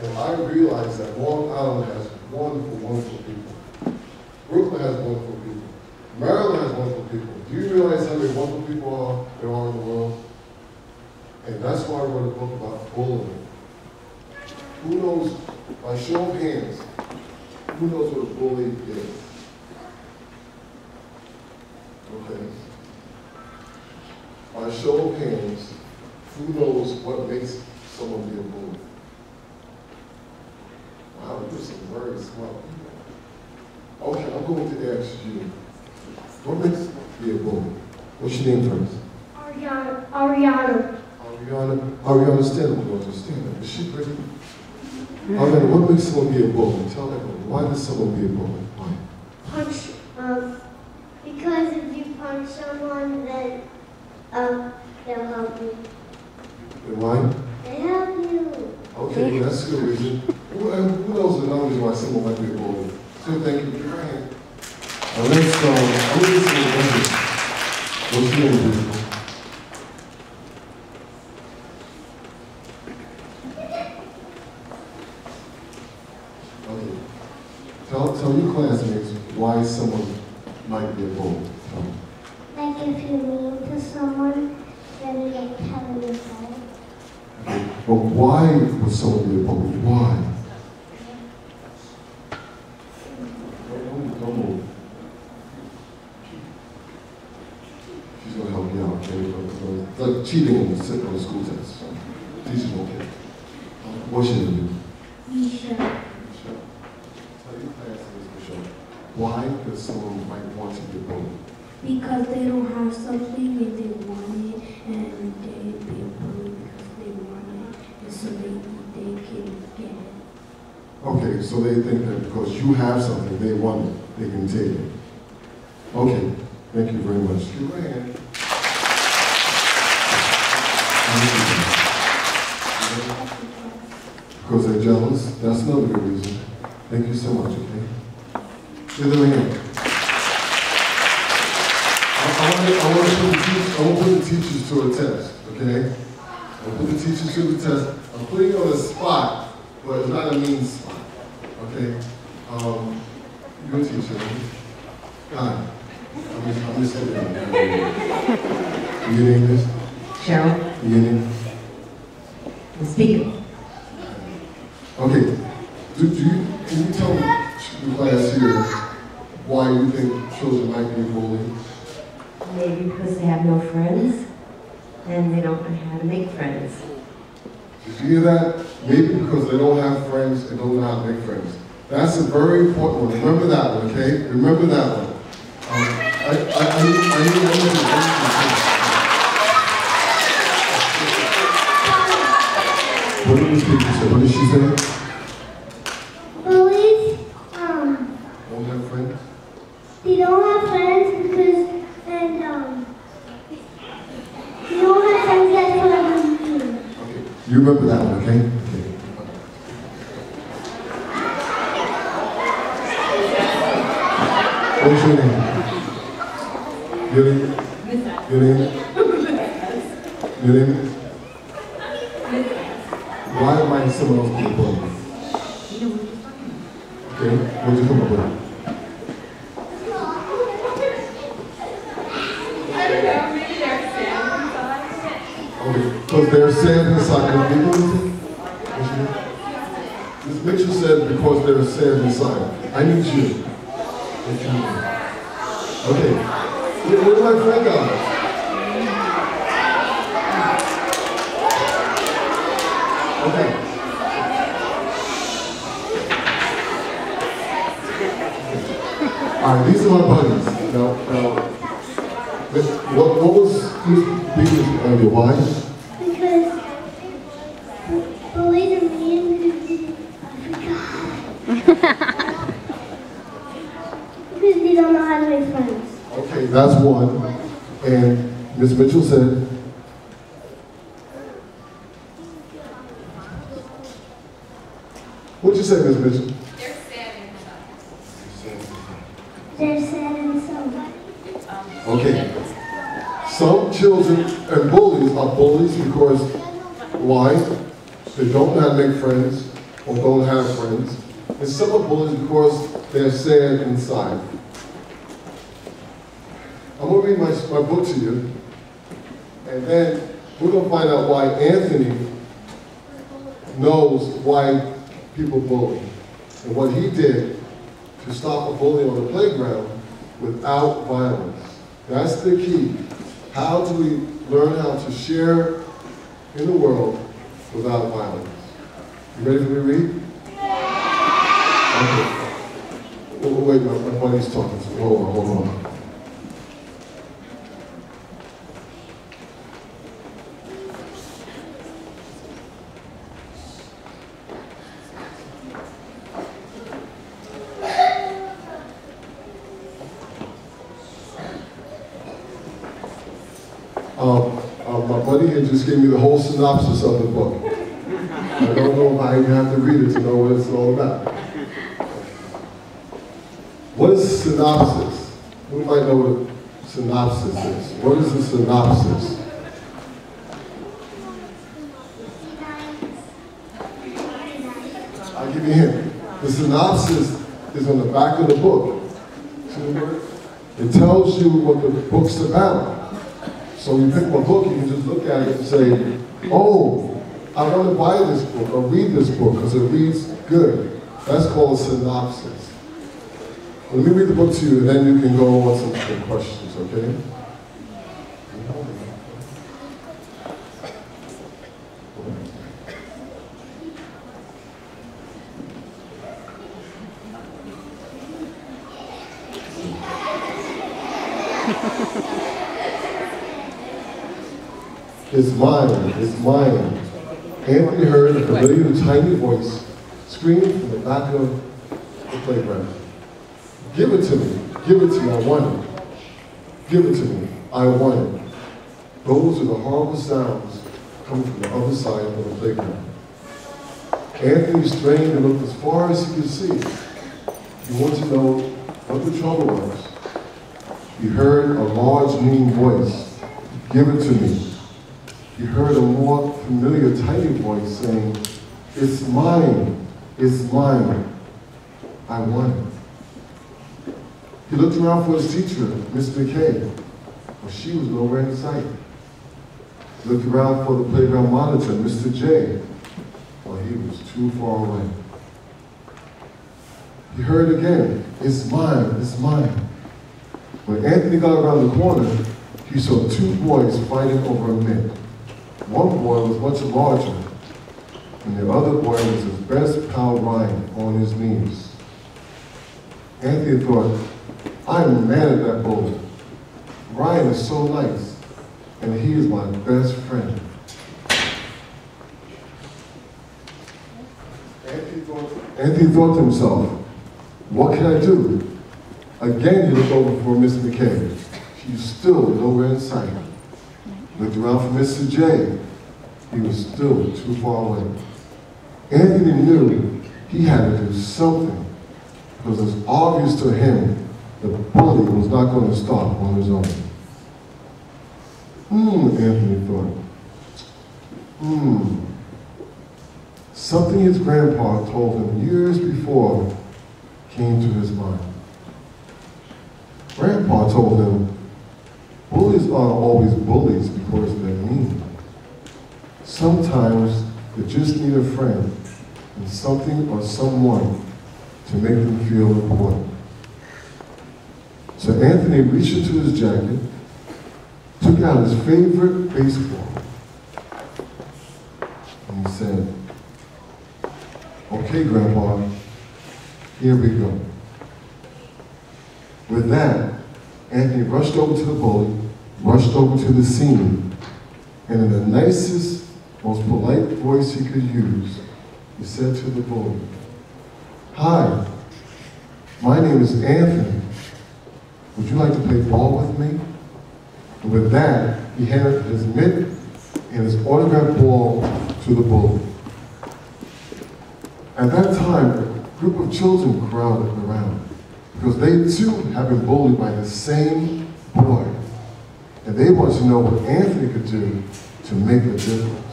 And I realize that Long Island has wonderful, wonderful people. Brooklyn has wonderful people. Maryland has wonderful people. Do you realize how many wonderful people there are in the world? And that's why I wrote a book about bullying. Who knows, by show of hands, who knows what a bully is? Okay. By show of hands, who knows what makes someone be a bully? Wow, you're some very smart people. Okay, I'm going to ask you, what makes you a bully? What's your name first? Ariana. Ariana, stand up, daughter, stand up. Is she pretty? Ariana, what makes someone be a bully? Tell everyone, why does someone be a bully? Why? Because if you punch someone, then they'll help you. And why? They help you. Okay, that's a good reason. Who knows another reason why someone might be a bully? So thank you for your hand. Now let's go. I'm going to see what what's your name, beautiful? Okay. Tell your classmates why someone might be a bully. Like if you're mean to someone, then you get telling yourself. Okay. But why would someone be a bully? Why? Don't move. She's going to help you out, okay? It's like cheating on the school test. Teachers won't care. What's your name? Misha. Tell your classmates, Michelle, why does someone might want to be a bully? Because they don't have something and they want it, and they be a bully because they want it, and so they can get it. Okay, so they think that because you have something, they want it, they can take it. Okay, thank you very much. Give her a hand. Because they're jealous, that's another good reason. Thank you so much, okay? Give them a hand. I want to put the teachers to a test, okay? I'll put the teachers to the test. I'm putting you on a spot, but it's not a mean spot, okay? You're a teacher, right? Hi. I'm just kidding. You get English? Cheryl, You get English? the speaker. Okay. Can you tell the class here why you think children might be bullied? Maybe because they have no friends and they don't know how to make friends. Did you hear that? Maybe because they don't have friends and don't know how to make friends. That's a very important one. Remember that one, okay? Remember that one. I What did the speaker say? What did she say? Bullies, Don't have friends? they don't have friends because, they don't have friends that's what I mean. Okay. You remember that one, okay? Okay. What's your name? Your name? Your name? Your name? Why might someone else be a bully? Okay, what'd you come up with? Okay, because they're sad inside. Can you believe it? Ms. Mitchell said because they're sad inside. I need you. Okay. Where did my friend go? Okay. All right, these are my buddies. Now, what was who's being your wife? Because bullies are mean because because they don't know how to make friends. Okay, that's one. And Ms. Mitchell said, what'd you say, Ms. Mitchell? They're sad inside. Okay. Some children and bullies are bullies because why? They don't know how to make friends, or don't have friends. And some are bullies because they're sad inside. I'm going to read my book to you, and then we're going to find out why Anthony knows why people bully and what he did to stop a bully on the playground without violence. That's the key. How do we learn how to share in the world without violence? You ready for me to read? Okay. Oh, wait, my buddy's talking to me. Hold on. My buddy here just gave me the whole synopsis of the book. I don't know if I even have to read it to know what it's all about. What is synopsis? Who might know what a synopsis is? What is a synopsis? I'll give you a hint. The synopsis is on the back of the book. See the word? It tells you what the book's about. So you pick my book, you can just look at it and say, oh, I want to buy this book or read this book because it reads good. That's called a synopsis. Let me read the book to you and then you can go on some questions, okay? It's mine, it's mine. Anthony heard a familiar tiny voice scream from the back of the playground. Give it to me, I want it. Give it to me, I want it. Those are the horrible sounds coming from the other side of the playground. Anthony strained and looked as far as he could see. He wanted to know what the trouble was. He heard a large, mean voice. Give it to me. He heard a more familiar, tiny voice saying, it's mine, I want it. He looked around for his teacher, Miss McKay, but she was nowhere in sight. He looked around for the playground monitor, Mr. J, but he was too far away. He heard again, it's mine. When Anthony got around the corner, he saw two boys fighting over a mitt. One boy was much larger, and the other boy was his best pal Ryan on his knees. Anthony thought, I'm mad at that bully. Ryan is so nice, and he is my best friend. Anthony thought to himself, what can I do? Again, he looked over for Miss McKay. She's still nowhere in sight. Looked around for Mr. J. He was still too far away. Anthony knew he had to do something because it was obvious to him the bully was not going to stop on his own. Anthony thought. Something his grandpa told him years before came to his mind. Grandpa told him, bullies aren't always bullies because they're mean. Sometimes they just need a friend and something or someone to make them feel important. So Anthony reached into his jacket, took out his favorite baseball, and he said, okay, Grandpa, here we go. With that, Anthony rushed over to the bully, rushed over to the scene, and in the nicest, most polite voice he could use, he said to the bully, hi, my name is Anthony. Would you like to play ball with me? And with that, he handed his mitt and his autographed ball to the bully. At that time, a group of children crowded around because they too had been bullied by the same boy. And they wanted to know what Anthony could do to make a difference.